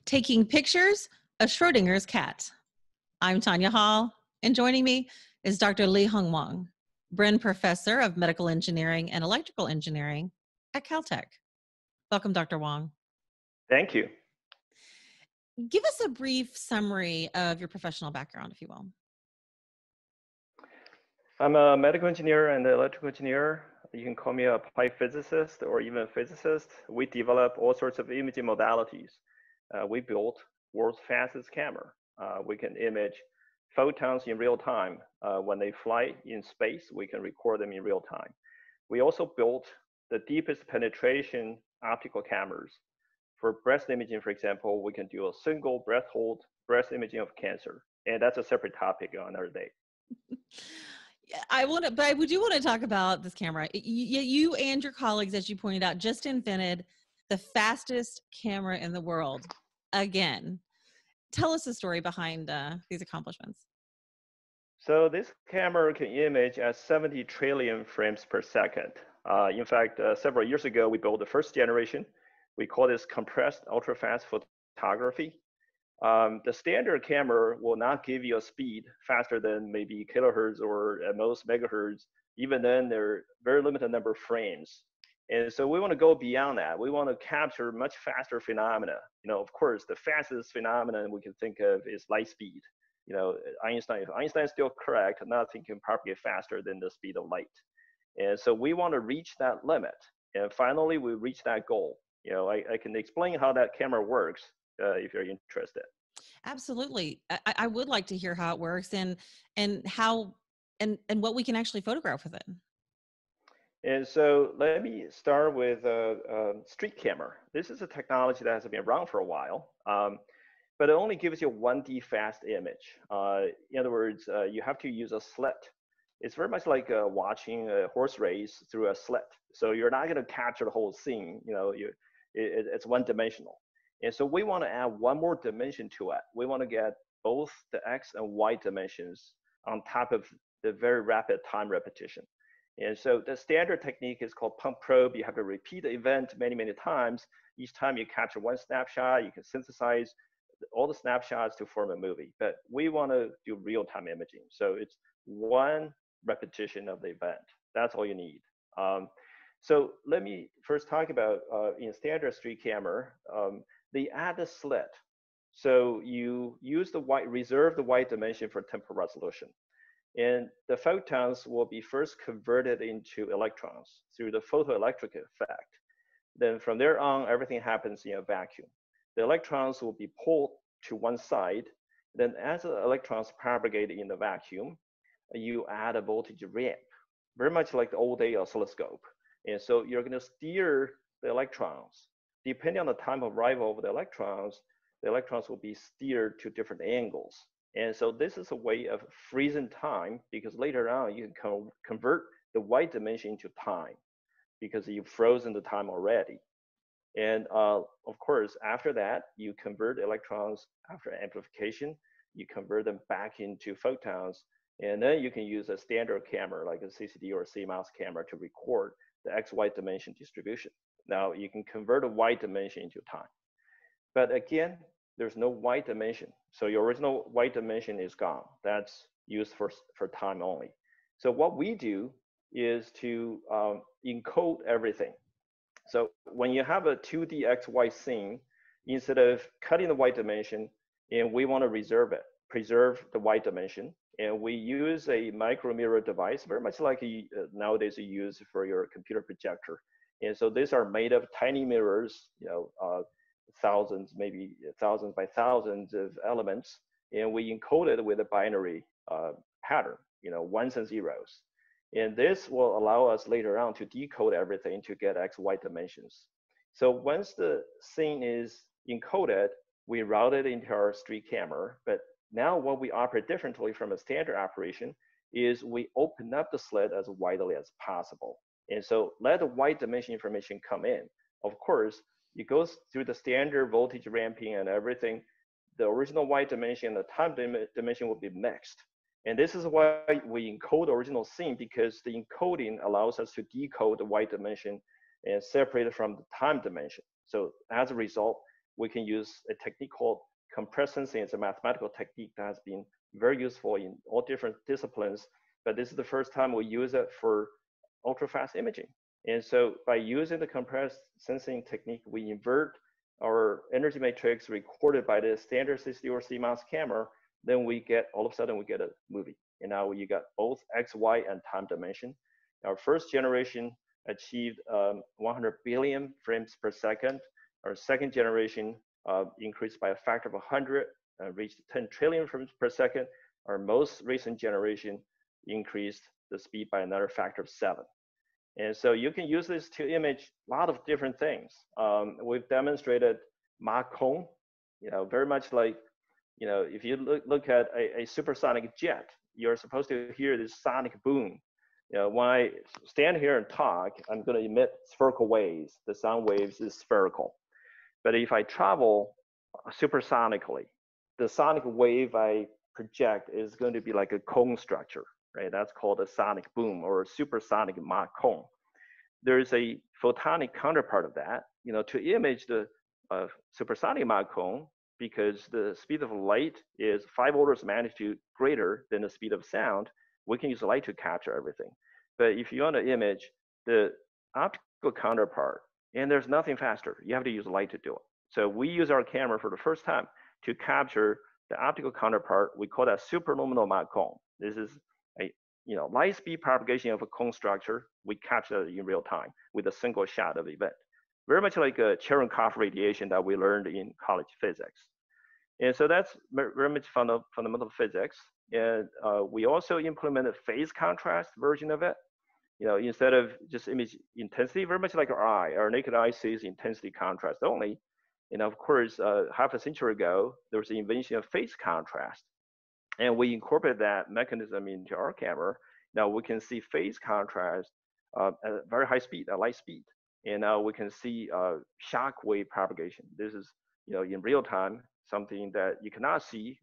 Taking Pictures of Schrodinger's Cat. I'm Tonya Hall, and joining me is Dr. Lihong Wang, Bren Professor of Medical Engineering and Electrical Engineering at Caltech. Welcome, Dr. Wang. Thank you. Give us a brief summary of your professional background, if you will. I'm a medical engineer and electrical engineer. You can call me a applied physicist or even a physicist. We develop all sorts of imaging modalities. We built world's fastest camera. We can image photons in real time. When they fly in space, we can record them in real time. We also built the deepest penetration optical cameras. For breast imaging, for example, we can do a single breath hold breast imaging of cancer. And that's a separate topic on another day. I do want to talk about this camera. You and your colleagues, as you pointed out, just invented the fastest camera in the world again. Tell us the story behind these accomplishments. So this camera can image at 70 trillion frames per second. In fact, several years ago, we built the first generation. We call this compressed ultra-fast photography. The standard camera will not give you a speed faster than maybe kilohertz or at most megahertz. Even then, there are very limited number of frames. And so we want to go beyond that. We want to capture much faster phenomena. Of course, the fastest phenomenon we can think of is light speed. If Einstein is still correct, nothing can propagate faster than the speed of light. And so we want to reach that limit. And finally, we reach that goal. I can explain how that camera works if you're interested. Absolutely. I would like to hear how it works and how and what we can actually photograph with it. And so let me start with street camera. This is a technology that has been around for a while, but it only gives you 1D fast image. In other words, you have to use a slit. It's very much like watching a horse race through a slit. So you're not going to capture the whole scene. It's one-dimensional. And so we want to add one more dimension to it. We want to get both the X and Y dimensions on top of the very rapid time repetition. And so the standard technique is called pump probe. You have to repeat the event many, many times. Each time you capture one snapshot, you can synthesize all the snapshots to form a movie. But we want to do real-time imaging. So it's one repetition of the event. That's all you need. So let me first talk about in standard street camera, they add a slit. So you use reserve the white dimension for temporal resolution. And the photons will be first converted into electrons through the photoelectric effect. Then from there on, everything happens in a vacuum. The electrons will be pulled to one side. Then as the electrons propagate in the vacuum, you add a voltage ramp, very much like the old day oscilloscope. And so you're going to steer the electrons. Depending on the time of arrival of the electrons will be steered to different angles. And so this is a way of freezing time, because later on you can convert the white dimension into time because you've frozen the time already. And of course, after that, you convert electrons after amplification, you convert them back into photons, and then you can use a standard camera like a CCD or a CMOS camera to record the X-Y dimension distribution. Now you can convert a white dimension into time. But again, there's no white dimension. So your original white dimension is gone. That's used for time only. So what we do is to encode everything. So when you have a 2D XY scene, instead of cutting the white dimension, and we want to preserve the white dimension, and we use a micro mirror device, very much like nowadays you use for your computer projector. And so these are made of tiny mirrors, thousands, maybe thousands by thousands of elements, and we encode it with a binary pattern, ones and zeros. And this will allow us later on to decode everything to get X-Y dimensions. So once the scene is encoded, we route it into our street camera. But now what we operate differently from a standard operation is we open up the slit as widely as possible. And so let the white dimension information come in. Of course, it goes through the standard voltage ramping and everything. The original white dimension and the time dimension will be mixed. And this is why we encode the original scene, because the encoding allows us to decode the white dimension and separate it from the time dimension. So as a result, we can use a technique called compressed sensing. It's a mathematical technique that has been very useful in all different disciplines, but this is the first time we use it for ultra-fast imaging. And so by using the compressed sensing technique, we invert our energy matrix recorded by the standard 60 or CMOS camera, then we get, all of a sudden we get a movie. And now you got both X, Y, and time dimension. Our first generation achieved 100 billion frames per second. Our second generation increased by a factor of 100, reached 10 trillion frames per second. Our most recent generation increased the speed by another factor of 7. And so you can use this to image a lot of different things. We've demonstrated Mach cone, very much like, if you look at a supersonic jet, you're supposed to hear this sonic boom. When I stand here and talk, I'm going to emit spherical waves. The sound waves is spherical. But if I travel supersonically, the sonic wave I project is going to be like a cone structure, right? That's called a sonic boom or a supersonic Mach cone. There is a photonic counterpart of that, to image the supersonic Mach cone, because the speed of light is 5 orders of magnitude greater than the speed of sound. We can use light to capture everything. But if you want to image the optical counterpart, and there's nothing faster, you have to use light to do it. So we use our camera for the first time to capture the optical counterpart. We call that superluminal Mach cone. This is a light speed propagation of a cone structure. We capture it in real time with a single shot of event. Very much like a Cherenkov radiation that we learned in college physics. And so that's very much fundamental physics. And we also implemented phase contrast version of it. Instead of just image intensity, very much like our eye. Our naked eye sees intensity contrast only. And of course, half a century ago, there was the invention of phase contrast. And we incorporated that mechanism into our camera. Now we can see phase contrast at a very high speed, at light speed. And now we can see shock wave propagation. This is, in real time, something that you cannot see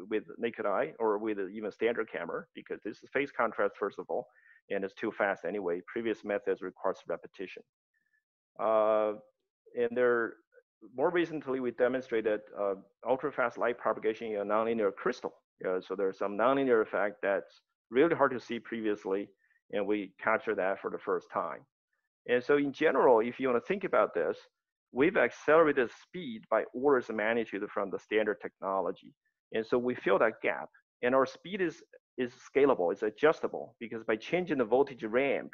with naked eye or with even standard camera, because this is phase contrast, first of all, and it's too fast anyway. Previous methods requires repetition. And more recently, we demonstrated ultra-fast light propagation in a nonlinear crystal. So there's some nonlinear effect that's really hard to see previously, and we capture that for the first time. And so in general, if you want to think about this, we've accelerated speed by orders of magnitude from the standard technology. And so we fill that gap. And our speed is scalable, it's adjustable, because by changing the voltage ramp,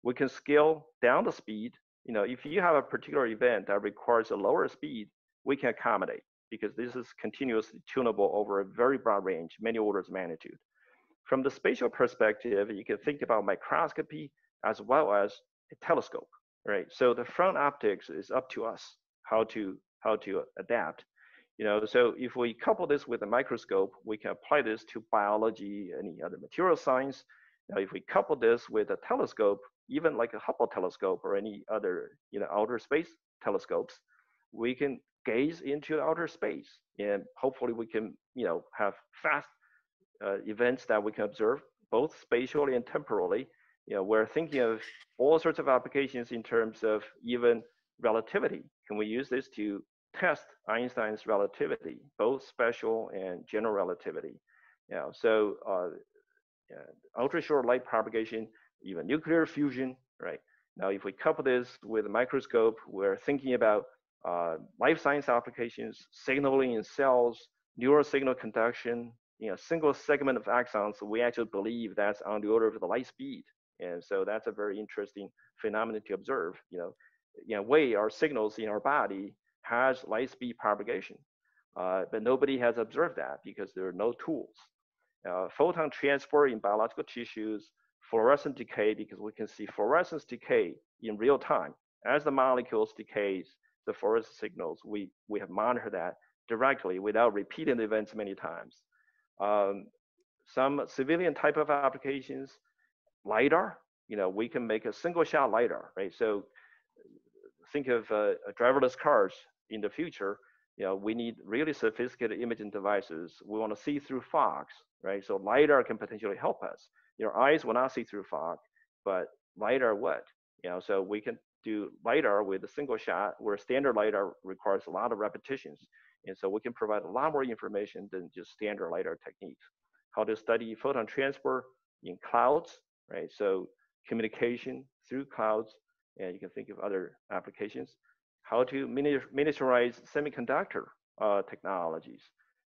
we can scale down the speed. If you have a particular event that requires a lower speed, we can accommodate, because this is continuously tunable over a very broad range, many orders of magnitude. From the spatial perspective, you can think about microscopy as well as a telescope, right? So the front optics is up to us how to adapt. So if we couple this with a microscope, we can apply this to biology, any other material science. Now, if we couple this with a telescope, even like a Hubble telescope or any other, outer space telescopes, we can gaze into outer space, and hopefully we can, have fast events that we can observe both spatially and temporally. We're thinking of all sorts of applications in terms of even relativity. Can we use this to test Einstein's relativity, both special and general relativity? So ultra short light propagation, even nuclear fusion, right? Now, if we couple this with a microscope, we're thinking about life science applications, signaling in cells, neural signal conduction, single segment of axons. We actually believe that's on the order of the light speed. And so that's a very interesting phenomenon to observe. Way our signals in our body has light speed propagation, but nobody has observed that because there are no tools. Photon transfer in biological tissues, fluorescent decay, because we can see fluorescence decay in real time. As the molecules decays, the fluorescent signals, we have monitored that directly without repeating the events many times. Some civilian type of applications, LiDAR, we can make a single shot LiDAR, right? So think of driverless cars in the future. We need really sophisticated imaging devices. We want to see through fog, right? So LiDAR can potentially help us. Your eyes will not see through fog, but LiDAR would. So we can do LiDAR with a single shot, where standard LiDAR requires a lot of repetitions. And so we can provide a lot more information than just standard LiDAR techniques. How to study photon transport in clouds, right? So communication through clouds, and you can think of other applications. How to miniaturize semiconductor technologies,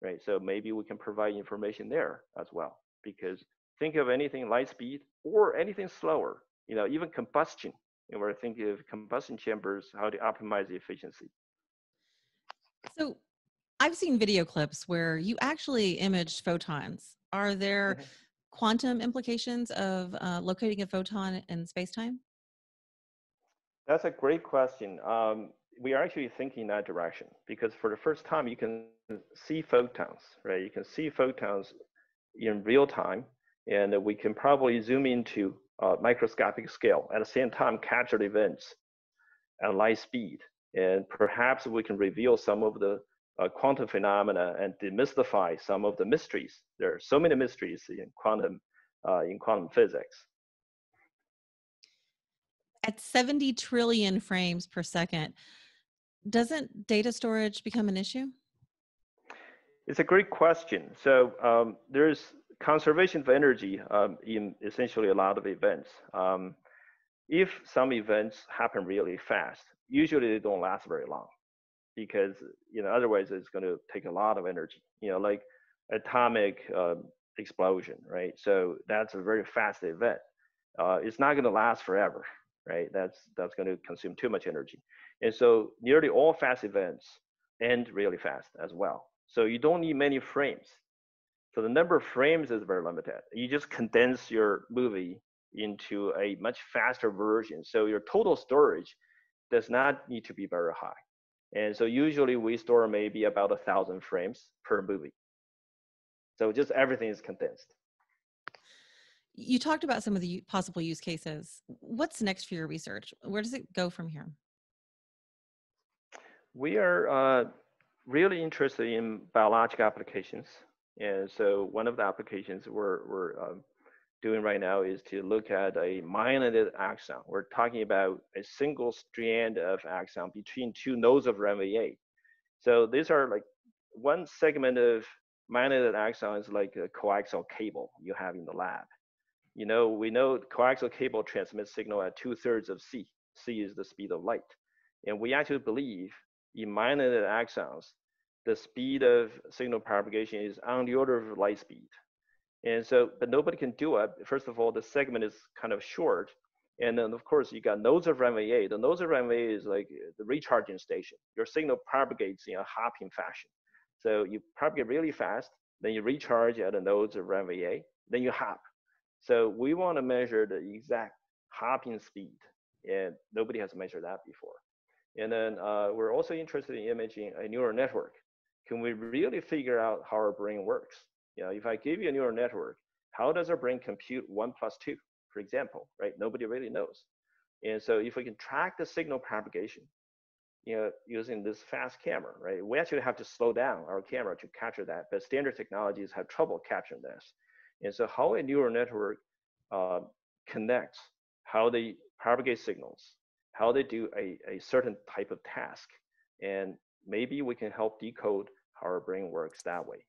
right? So maybe we can provide information there as well, because think of anything light speed or anything slower, even combustion. We're thinking of combustion chambers, how to optimize the efficiency. So I've seen video clips where you actually imaged photons. Are there quantum implications of locating a photon in space-time? That's a great question. We are actually thinking that direction, because for the first time you can see photons, right? You can see photons in real time, and we can probably zoom into microscopic scale at the same time capture the events at light speed, and perhaps we can reveal some of the quantum phenomena and demystify some of the mysteries. There are so many mysteries in quantum physics. At 70 trillion frames per second, doesn't data storage become an issue? It's a great question. So there's conservation of energy in essentially a lot of events. If some events happen really fast, usually they don't last very long, because otherwise it's going to take a lot of energy. Like atomic explosion, right? So that's a very fast event. It's not going to last forever, right? That's going to consume too much energy. And so nearly all fast events end really fast as well. So you don't need many frames. So the number of frames is very limited. You just condense your movie into a much faster version. So your total storage does not need to be very high. And so usually we store maybe about 1,000 frames per movie. So just everything is condensed. You talked about some of the possible use cases. What's next for your research? Where does it go from here? We are really interested in biological applications. And so one of the applications we're doing right now is to look at a myelinated axon. We're talking about a single strand of axon between two nodes of runway A. So these are like one segment of myelinated axon is like a coaxial cable you have in the lab. We know coaxial cable transmits signal at 2/3 of c. C is the speed of light. And we actually believe in myelinated axons, the speed of signal propagation is on the order of light speed. And so, but nobody can do it. First of all, the segment is kind of short. And then of course you got nodes of runway A. The nodes of runway A is like the recharging station. Your signal propagates in a hopping fashion. So you propagate really fast, then you recharge at the nodes of runway A, then you hop. So we want to measure the exact hopping speed, and nobody has measured that before. And then we're also interested in imaging a neural network. Can we really figure out how our brain works? If I give you a neural network, how does our brain compute 1 + 2, for example, right? Nobody really knows. And so if we can track the signal propagation, using this fast camera, right? We actually have to slow down our camera to capture that, but standard technologies have trouble capturing this. And so how a neural network connects, how they propagate signals, how they do a certain type of task, and maybe we can help decode how our brain works that way.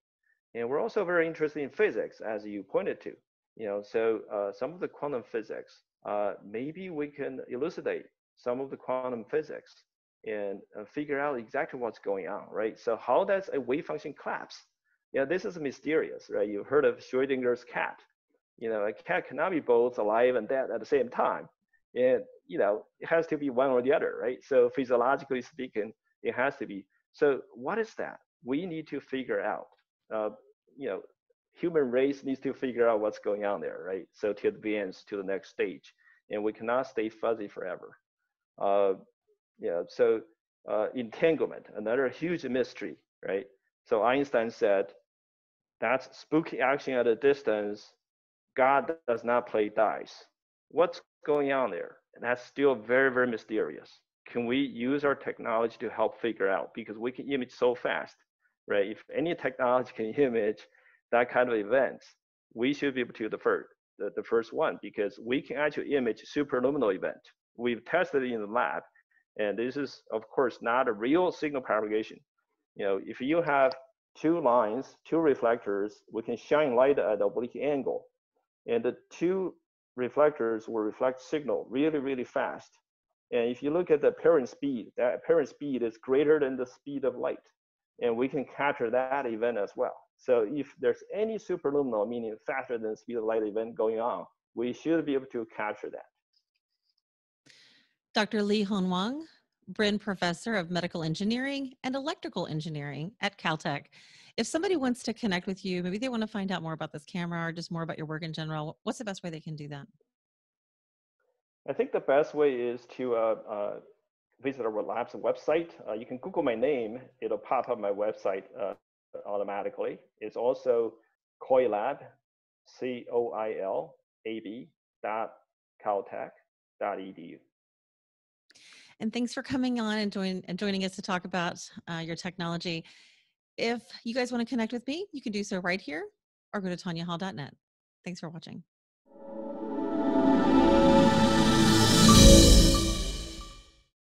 And we're also very interested in physics, as you pointed to. So some of the quantum physics, maybe we can elucidate some of the quantum physics and figure out exactly what's going on, right? So how does a wave function collapse? This is mysterious, right? You've heard of Schrödinger's cat. A cat cannot be both alive and dead at the same time. And, it has to be one or the other, right? So physiologically speaking, it has to be. So what is that? We need to figure out, human race needs to figure out what's going on there, right? So to advance to the next stage, and we cannot stay fuzzy forever. So entanglement, another huge mystery, right? So Einstein said, that's spooky action at a distance. God does not play dice. What's going on there? And that's still very, very mysterious. Can we use our technology to help figure out? Because we can image so fast, right? If any technology can image that kind of events, we should be able to the first one, because we can actually image superluminal event. we've tested it in the lab, and this is of course not a real signal propagation. If you have two lines, two reflectors, we can shine light at an oblique angle, and the two reflectors will reflect signal really, really fast. And if you look at the apparent speed, that apparent speed is greater than the speed of light, and we can capture that event as well. So if there's any superluminal, meaning faster than the speed of light event going on, we should be able to capture that. Dr. Lihong Wang, Brin Professor of Medical Engineering and Electrical Engineering at Caltech. If somebody wants to connect with you, maybe they want to find out more about this camera or just more about your work in general, what's the best way they can do that? I think the best way is to visit our lab's website. You can Google my name, it'll pop up my website automatically. It's also CoilLab, COILAB.caltech.edu. And thanks for coming on and joining us to talk about your technology. If you guys want to connect with me, you can do so right here or go to tonyahall.net. Thanks for watching.